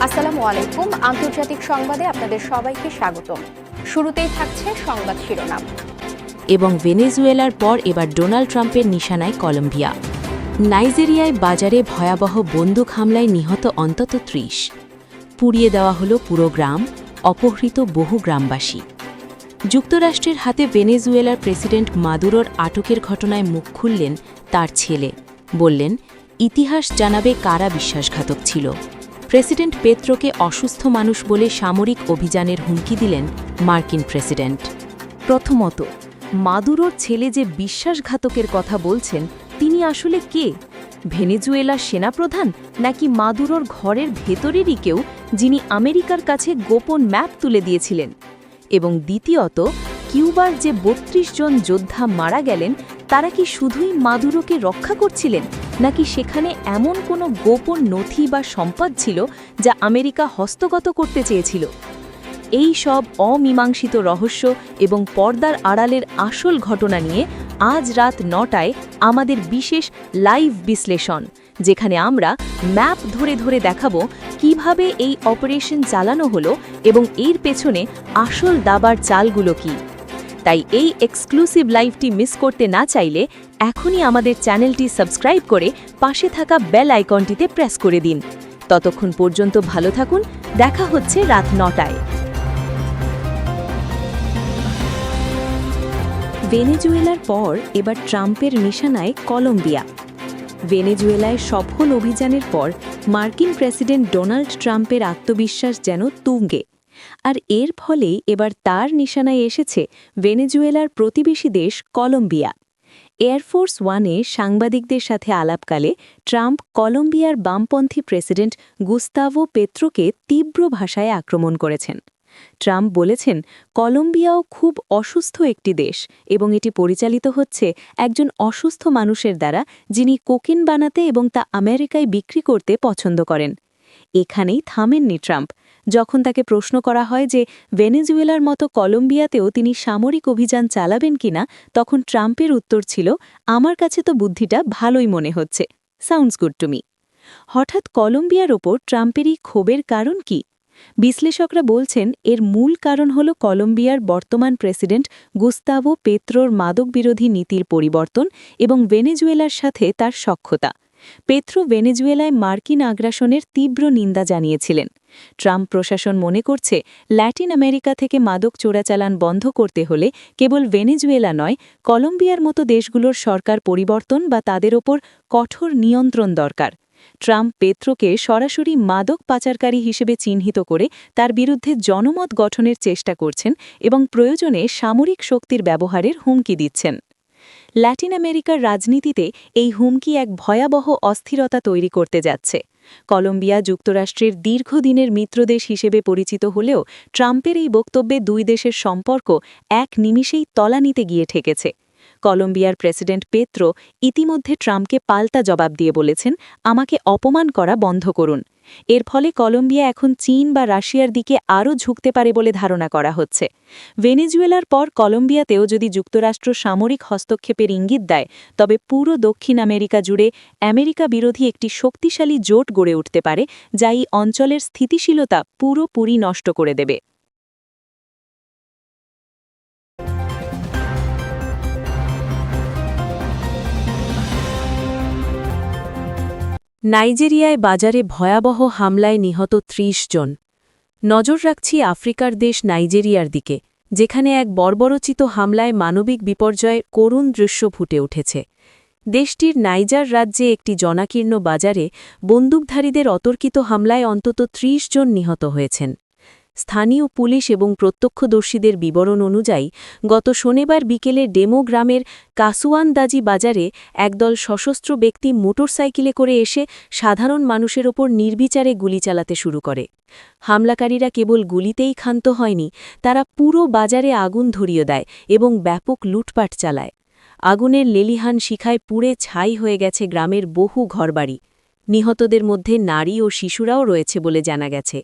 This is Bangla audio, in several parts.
আসসালামু আলাইকুম। আন্তর্জাতিক সংবাদে আপনাদের সবাইকে স্বাগতম। শুরুতেই থাকছে সংবাদ শিরোনাম। এবং ভেনেজুয়েলার পর এবার ডোনাল্ড ট্রাম্পের নিশানায় কলম্বিয়া। নাইজেরিয়ায় বাজারে ভয়াবহ বন্দুক হামলায় নিহত অন্তত ৩০। পুড়িয়ে দেওয়া হলো পুরো গ্রাম, অপহৃত বহু গ্রামবাসী। যুক্তরাষ্ট্রের হাতে ভেনেজুয়েলার প্রেসিডেন্ট মাদুরোর আটকের ঘটনায় মুখ খুললেন তার ছেলে, বললেন ইতিহাস জানাবে কারা বিশ্বাসঘাতক ছিল। প্রেসিডেন্ট পেত্রোকে অসুস্থ মানুষ বলে সামরিক অভিযানের হুমকি দিলেন মার্কিন প্রেসিডেন্ট। প্রথমত, মাদুরোর ছেলে যে বিশ্বাসঘাতকের কথা বলছেন তিনি আসলে কে? ভেনেজুয়েলার সেনাপ্রধান নাকি মাদুরোর ঘরের ভেতরেরই কেউ, যিনি আমেরিকার কাছে গোপন ম্যাপ তুলে দিয়েছিলেন? এবং দ্বিতীয়ত, কিউবার যে ৩২ জন যোদ্ধা মারা গেলেন তারা কি শুধুই মাদুরোকে রক্ষা করছিলেন, নাকি সেখানে এমন কোনো গোপন নথি বা সম্পদ ছিল যা আমেরিকা হস্তগত করতে চেয়েছিল? এই সব অমীমাংসিত রহস্য এবং পর্দার আড়ালের আসল ঘটনা নিয়ে আজ রাত ৯টায় আমাদের বিশেষ লাইভ বিশ্লেষণ, যেখানে আমরা ম্যাপ ধরে ধরে দেখাবো কিভাবে এই অপারেশন চালানো হলো এবং এর পেছনে আসল দাবার চালগুলো কি। তাই এই এক্সক্লুসিভ লাইভটি মিস করতে না চাইলে এখনই আমাদের চ্যানেলটি সাবস্ক্রাইব করে পাশে থাকা বেল আইকনটিতে প্রেস করে দিন। ততক্ষণ পর্যন্ত ভালো থাকুন, দেখা হচ্ছে রাত ৯টায়। ভেনেজুয়েলার পর এবার ট্রাম্পের নিশানায় কলম্বিয়া। ভেনেজুয়েলায় সফল অভিযানের পর মার্কিন প্রেসিডেন্ট ডোনাল্ড ট্রাম্পের আত্মবিশ্বাস যেন তুঙ্গে। আর এর ফলেই এবার তার নিশানায় এসেছে ভেনেজুয়েলার প্রতিবেশী দেশ কলম্বিয়া। এয়ারফোর্স ওয়ানে সাংবাদিকদের সাথে আলাপকালে ট্রাম্প কলম্বিয়ার বামপন্থী প্রেসিডেন্ট গুস্তাভো পেত্রোকে তীব্র ভাষায় আক্রমণ করেছেন। ট্রাম্প বলেছেন, কলম্বিয়াও খুব অসুস্থ একটি দেশ এবং এটি পরিচালিত হচ্ছে একজন অসুস্থ মানুষের দ্বারা, যিনি কোকেন বানাতে এবং তা আমেরিকায় বিক্রি করতে পছন্দ করেন। এখানেই থামেননি ট্রাম্প। যখন তাকে প্রশ্ন করা হয় যে ভেনেজুয়েলার মতো কলম্বিয়াতেও তিনি সামরিক অভিযান চালাবেন কিনা, তখন ট্রাম্পের উত্তর ছিল, আমার কাছে তো বুদ্ধিটা ভালোই মনে হচ্ছে, সাউন্ডস গুড টু মি। হঠাৎ কলম্বিয়ার ওপর ট্রাম্পেরই ক্ষোভের কারণ কি? বিশ্লেষকরা বলছেন এর মূল কারণ হল কলম্বিয়ার বর্তমান প্রেসিডেন্ট গুস্তাভো পেত্রোর মাদকবিরোধী নীতির পরিবর্তন এবং ভেনেজুয়েলার সাথে তার সখ্যতা। পেত্রো ভেনেজুয়েলায় মার্কিন আগ্রাসনের তীব্র নিন্দা জানিয়েছিলেন। ট্রাম্প প্রশাসন মনে করছে ল্যাটিন আমেরিকা থেকে মাদক চোরাচালান বন্ধ করতে হলে কেবল ভেনেজুয়েলা নয়, কলম্বিয়ার মতো দেশগুলোর সরকার পরিবর্তন বা তাদের ওপর কঠোর নিয়ন্ত্রণ দরকার। ট্রাম্প পেত্রোকে সরাসরি মাদক পাচারকারী হিসেবে চিহ্নিত করে তার বিরুদ্ধে জনমত গঠনের চেষ্টা করছেন এবং প্রয়োজনে সামরিক শক্তির ব্যবহারের হুমকি দিচ্ছেন। ল্যাটিন আমেরিকার রাজনীতিতে এই হুমকি এক ভয়াবহ অস্থিরতা তৈরি করতে যাচ্ছে। কলম্বিয়া যুক্তরাষ্ট্রের দীর্ঘদিনের মিত্রদেশ হিসেবে পরিচিত হলেও ট্রাম্পের এই বক্তব্যে দুই দেশের সম্পর্ক এক নিমিষেই তলানিতে গিয়ে ঠেকেছে। কলম্বিয়ার প্রেসিডেন্ট পেত্রো ইতিমধ্যে ট্রাম্পকে পাল্টা জবাব দিয়ে বলেছেন, আমাকে অপমান করা বন্ধ করুন। এর ফলে কলম্বিয়া এখন চীন বা রাশিয়ার দিকে আরও ঝুঁকতে পারে বলে ধারণা করা হচ্ছে। ভেনেজুয়েলার পর কলম্বিয়াতেও যদি যুক্তরাষ্ট্র সামরিক হস্তক্ষেপের ইঙ্গিত দেয়, তবে পুরো দক্ষিণ আমেরিকা জুড়ে আমেরিকা বিরোধী একটি শক্তিশালী জোট গড়ে উঠতে পারে, যা এই অঞ্চলের স্থিতিশীলতা পুরোপুরি নষ্ট করে দেবে। নাইজেরিয়ায় বাজারে ভয়াবহ হামলায় নিহত ৩০ জন। নজর রাখছি আফ্রিকার দেশ নাইজেরিয়ার দিকে, যেখানে এক বর্বরোচিত হামলায় মানবিক বিপর্যয়ের করুণ দৃশ্য ফুটে উঠেছে। দেশটির নাইজার রাজ্যে একটি জনাকীর্ণ বাজারে বন্দুকধারীদের অতর্কিত হামলায় অন্তত ৩০ জন নিহত হয়েছেন। স্থানীয় পুলিশ এবং প্রত্যক্ষদর্শীদের বিবরণ অনুযায়ী গত শনিবার বিকেলে ডেমো গ্রামের কাসুয়ানদাজি বাজারে একদল সশস্ত্র ব্যক্তি মোটরসাইকেলে করে এসে সাধারণ মানুষের ওপর নির্বিচারে গুলি চালাতে শুরু করে। হামলাকারীরা কেবল গুলিতেই ক্ষান্ত হয়নি, তারা পুরো বাজারে আগুন ধরিয়ে দেয় এবং ব্যাপক লুটপাট চালায়। আগুনের লেলিহান শিখায় পুড়ে ছাই হয়ে গেছে গ্রামের বহু ঘরবাড়ি। নিহতদের মধ্যে নারী ও শিশুরাও রয়েছে বলে জানা গেছে।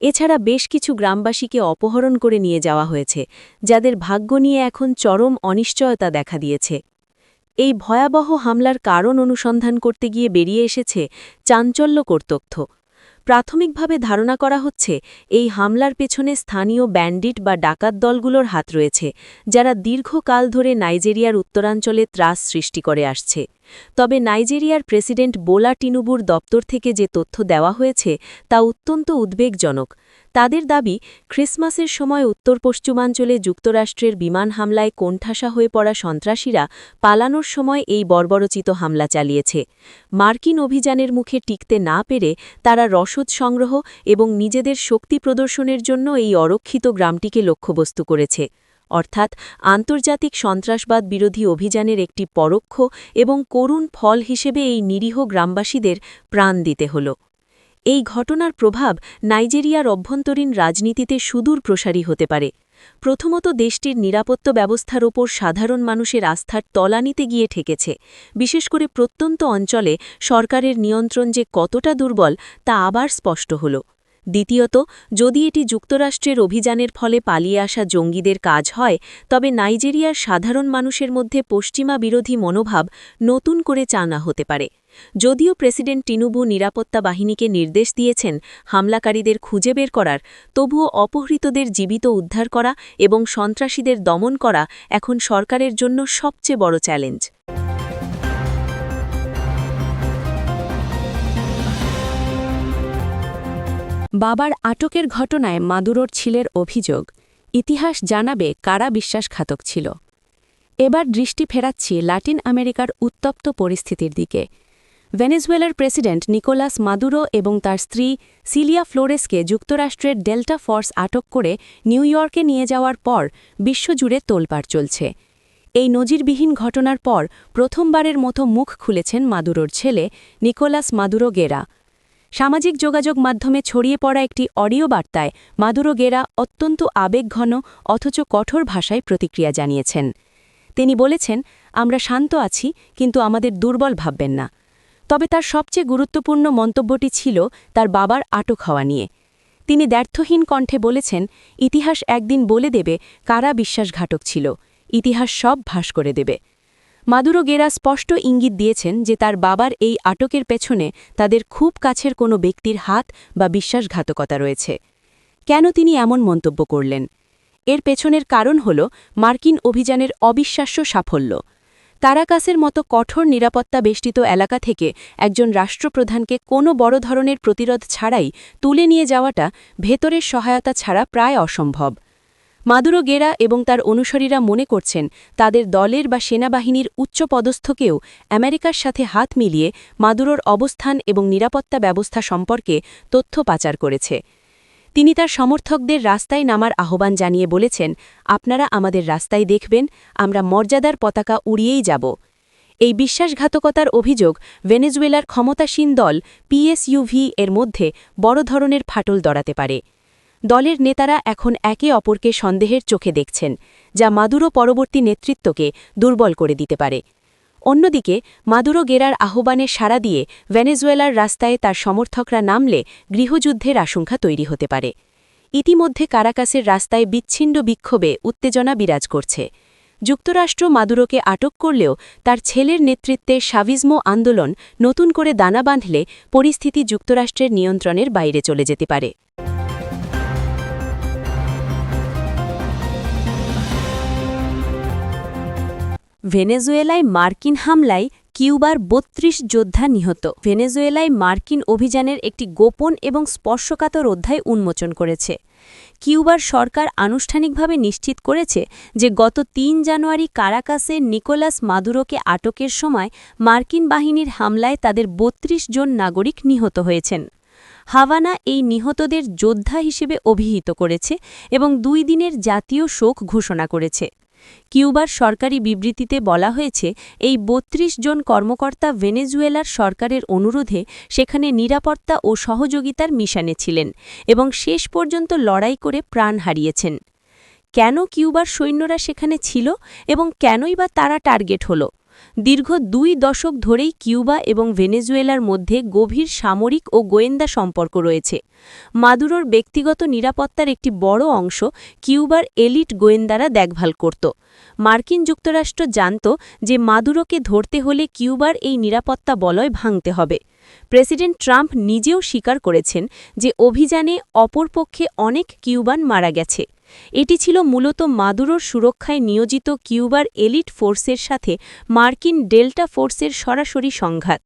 এছাড়া বেশ কিছু গ্রামবাসীকে অপহরণ করে নিয়ে যাওয়া হয়েছে, যাদের ভাগ্য নিয়ে এখন চরম অনিশ্চয়তা দেখা দিয়েছে। এই ভয়াবহ হামলার কারণ অনুসন্ধান করতে গিয়ে বেরিয়ে এসেছে চাঞ্চল্যকর তথ্য। প্রাথমিকভাবে ধারণা করা হচ্ছে এই হামলার পেছনে স্থানীয় ব্যান্ডিট বা ডাকাত দলগুলোর হাত রয়েছে, যারা দীর্ঘকাল ধরে নাইজেরিয়ার উত্তরাঞ্চলে ত্রাস সৃষ্টি করে আসছে। তবে নাইজেরিয়ার প্রেসিডেন্ট বোলা টিনুবুর দপ্তর থেকে যে তথ্য দেওয়া হয়েছে তা অত্যন্ত উদ্বেগজনক। তাদের দাবি, ক্রিসমাসের সময় উত্তর পশ্চিমাঞ্চলে যুক্তরাষ্ট্রের বিমান হামলায় কোণঠাসা হয়ে পড়া সন্ত্রাসীরা পালানোর সময় এই বর্বরচিত হামলা চালিয়েছে। মার্কিন অভিযানের মুখে টিকতে না পেরে তারা রসদ সংগ্রহ এবং নিজেদের শক্তি প্রদর্শনের জন্য এই অরক্ষিত গ্রামটিকে লক্ষ্যবস্তু করেছে। অর্থাৎ আন্তর্জাতিক সন্ত্রাসবাদ বিরোধী অভিযানের একটি পরোক্ষ এবং করুণ ফল হিসেবে এই নিরীহ গ্রামবাসীদের প্রাণ দিতে হল। এই ঘটনার প্রভাব নাইজেরিয়ার অভ্যন্তরীণ রাজনীতিতে সুদূর প্রসারী হতে পারে। প্রথমত, দেশটির নিরাপত্তা ব্যবস্থার ওপর সাধারণ মানুষের আস্থার তলানিতে গিয়ে ঠেকেছে। বিশেষ করে প্রত্যন্ত অঞ্চলে সরকারের নিয়ন্ত্রণ যে কতটা দুর্বল তা আবার স্পষ্ট হল। দ্বিতীয়ত, যদি এটি যুক্তরাষ্ট্রের অভিযানের ফলে পালিয়ে আসা জঙ্গিদের কাজ হয়, তবে নাইজেরিয়ার সাধারণ মানুষের মধ্যে পশ্চিমা বিরোধী মনোভাব নতুন করে চাঙা হতে পারে। যদিও প্রেসিডেন্ট টিনুবু নিরাপত্তা বাহিনীকে নির্দেশ দিয়েছেন হামলাকারীদের খুঁজে বের করার, তবুও অপহৃতদের জীবিত উদ্ধার করা এবং সন্ত্রাসীদের দমন করা এখন সরকারের জন্য সবচেয়ে বড় চ্যালেঞ্জ। বাবার আটকের ঘটনায় মাদুরোর ছেলের অভিযোগ, ইতিহাস জানাবে কারা বিশ্বাসঘাতক ছিল। এবার দৃষ্টি ফেরাচ্ছি লাতিন আমেরিকার উত্তপ্ত পরিস্থিতির দিকে। ভেনেজুয়েলার প্রেসিডেন্ট নিকোলাস মাদুরো এবং তার স্ত্রী সিলিয়া ফ্লোরেসকে যুক্তরাষ্ট্রের ডেল্টা ফোর্স আটক করে নিউ ইয়র্কে নিয়ে যাওয়ার পর বিশ্বজুড়ে তোলপাড় চলছে। এই নজিরবিহীন ঘটনার পর প্রথমবারের মতো মুখ খুলেছেন মাদুরোর ছেলে নিকোলাস মাদুরো গেরা। সামাজিক যোগাযোগ মাধ্যমে ছড়িয়ে পড়া একটি অডিও বার্তায় মাদুরো গেরা অত্যন্ত আবেগঘন অথচ কঠোর ভাষায় প্রতিক্রিয়া জানিয়েছেন। তিনি বলেছেন, আমরা শান্ত আছি, কিন্তু আমাদের দুর্বল ভাববেন না। তবে তার সবচেয়ে গুরুত্বপূর্ণ মন্তব্যটি ছিল তার বাবার আটক হওয়া নিয়ে। তিনি দ্ব্যর্থহীন কণ্ঠে বলেছেন, ইতিহাস একদিন বলে দেবে কারা বিশ্বাসঘাতক ছিল, ইতিহাস সব ভাস করে দেবে। মাদুরো গেরা স্পষ্ট ইঙ্গিত দিয়েছেন যে তার বাবার এই আটকের পেছনে তাদের খুব কাছের কোনো ব্যক্তির হাত বা বিশ্বাসঘাতকতা রয়েছে। কেন তিনি এমন মন্তব্য করলেন? এর পেছনের কারণ হল মার্কিন অভিযানের অবিশ্বাস্য সাফল্য। কারাকাসের মতো কঠোর নিরাপত্তা বেষ্টিত এলাকা থেকে একজন রাষ্ট্রপ্রধানকে কোনো বড় ধরনের প্রতিরোধ ছাড়াই তুলে নিয়ে যাওয়াটা ভেতরের সহায়তা ছাড়া প্রায় অসম্ভব। মাদুরো গেরা এবং তার অনুসারীরা মনে করছেন তাদের দলের বা সেনাবাহিনীর উচ্চপদস্থকেও আমেরিকার সাথে হাত মিলিয়ে মাদুরোর অবস্থান এবং নিরাপত্তা ব্যবস্থা সম্পর্কে তথ্য পাচার করেছে। তিনি তার সমর্থকদের রাস্তায় নামার আহ্বান জানিয়ে বলেছেন, আপনারা আমাদের রাস্তায় দেখবেন, আমরা মর্যাদার পতাকা উড়িয়েই যাব। এই বিশ্বাসঘাতকতার অভিযোগ ভেনেজুয়েলার ক্ষমতাসীন দল পিএসইউভি এর মধ্যে বড় ধরনের ফাটল দড়াতে পারে। দলের নেতারা এখন একে অপরকে সন্দেহের চোখে দেখছেন, যা মাদুরো পরবর্তী নেতৃত্বকে দুর্বল করে দিতে পারে। অন্যদিকে মাদুরো গেরার আহ্বানে সাড়া দিয়ে ভেনেজুয়েলার রাস্তায় তার সমর্থকরা নামলে গৃহযুদ্ধের আশঙ্কা তৈরি হতে পারে। ইতিমধ্যে কারাকাসের রাস্তায় বিচ্ছিন্ন বিক্ষোভে উত্তেজনা বিরাজ করছে। যুক্তরাষ্ট্র মাদুরোকে আটক করলেও তার ছেলের নেতৃত্বে শাভিজমো আন্দোলন নতুন করে দানা বাঁধলে পরিস্থিতি যুক্তরাষ্ট্রের নিয়ন্ত্রণের বাইরে চলে যেতে পারে। ভেনেজুয়েলায় মার্কিন হামলায় কিউবার ৩২ যোদ্ধা নিহত। ভেনেজুয়েলায় মার্কিন অভিযানের একটি গোপন এবং স্পর্শকাতর অধ্যায় উন্মোচন করেছে। কিউবার সরকার আনুষ্ঠানিকভাবে নিশ্চিত করেছে যে গত ৩ জানুয়ারি কারাকাসে নিকোলাস মাদুরোকে আটকের সময় মার্কিন বাহিনীর হামলায় তাদের ৩২ জন নাগরিক নিহত হয়েছেন। হাভানা এই নিহতদের যোদ্ধা হিসেবে অভিহিত করেছে এবং ২ দিনের জাতীয় শোক ঘোষণা করেছে। কিউবার সরকারি বিবৃতিতে বলা হয়েছে, এই ৩২ জন কর্মকর্তা ভেনেজুয়েলার সরকারের অনুরোধে সেখানে নিরাপত্তা ও সহযোগিতার মিশনে ছিলেন এবং শেষ পর্যন্ত লড়াই করে প্রাণ হারিয়েছেন। কেন কিউবার সৈন্যরা সেখানে ছিল এবং কেনই বা তারা টার্গেট হল? দীর্ঘ 2 দশক ধরেই কিউবা এবং ভেনেজুয়েলার মধ্যে গভীর সামরিক ও গোয়েন্দা সম্পর্ক রয়েছে। মাদুরোর ব্যক্তিগত নিরাপত্তার একটি বড় অংশ কিউবার এলিট গোয়েন্দারা দেখভাল করত। মার্কিন যুক্তরাষ্ট্র জানত যে মাদুরোকে ধরতে হলে কিউবার এই নিরাপত্তা বলয় ভাঙতে হবে। প্রেসিডেন্ট ট্রাম্প নিজেও স্বীকার করেছেন যে অভিযানে অপরপক্ষে অনেক কিউবান মারা গেছে। এটি ছিল মূলত মাদুরোর সুরক্ষায় নিয়োজিত কিউবার এলিট ফোর্সের সাথে মার্কিন ডেল্টা ফোর্সের সরাসরি সংঘাত।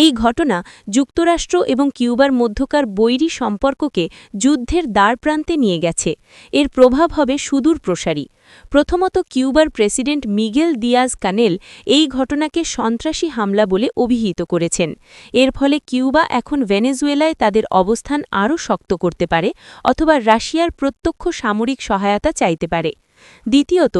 এই ঘটনা যুক্তরাষ্ট্র এবং কিউবার মধ্যকার বৈরী সম্পর্ককে যুদ্ধের দ্বারপ্রান্তে নিয়ে গেছে। এর প্রভাব হবে সুদূর প্রসারী। প্রথমত, কিউবার প্রেসিডেন্ট মিগেল দিয়াজ কানেল এই ঘটনাকে সন্ত্রাসী হামলা বলে অভিহিত করেছেন। এর ফলে কিউবা এখন ভেনেজুয়েলায় তাদের অবস্থান আরও শক্ত করতে পারে অথবা রাশিয়ার প্রত্যক্ষ সামরিক সহায়তা চাইতে পারে। দ্বিতীয়ত,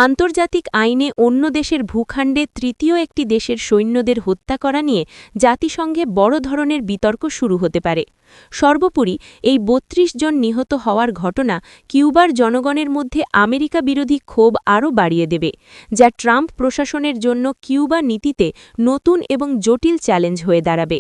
আন্তর্জাতিক আইনে অন্য দেশের ভূখণ্ডে তৃতীয় একটি দেশের সৈন্যদের হত্যা করা নিয়ে জাতিসংঘে বড় ধরনের বিতর্ক শুরু হতে পারে। সর্বোপরি, এই ৩২ জন নিহত হওয়ার ঘটনা কিউবার জনগণের মধ্যে আমেরিকা বিরোধী ক্ষোভ আরও বাড়িয়ে দেবে, যা ট্রাম্প প্রশাসনের জন্য কিউবা নীতিতে নতুন এবং জটিল চ্যালেঞ্জ হয়ে দাঁড়াবে।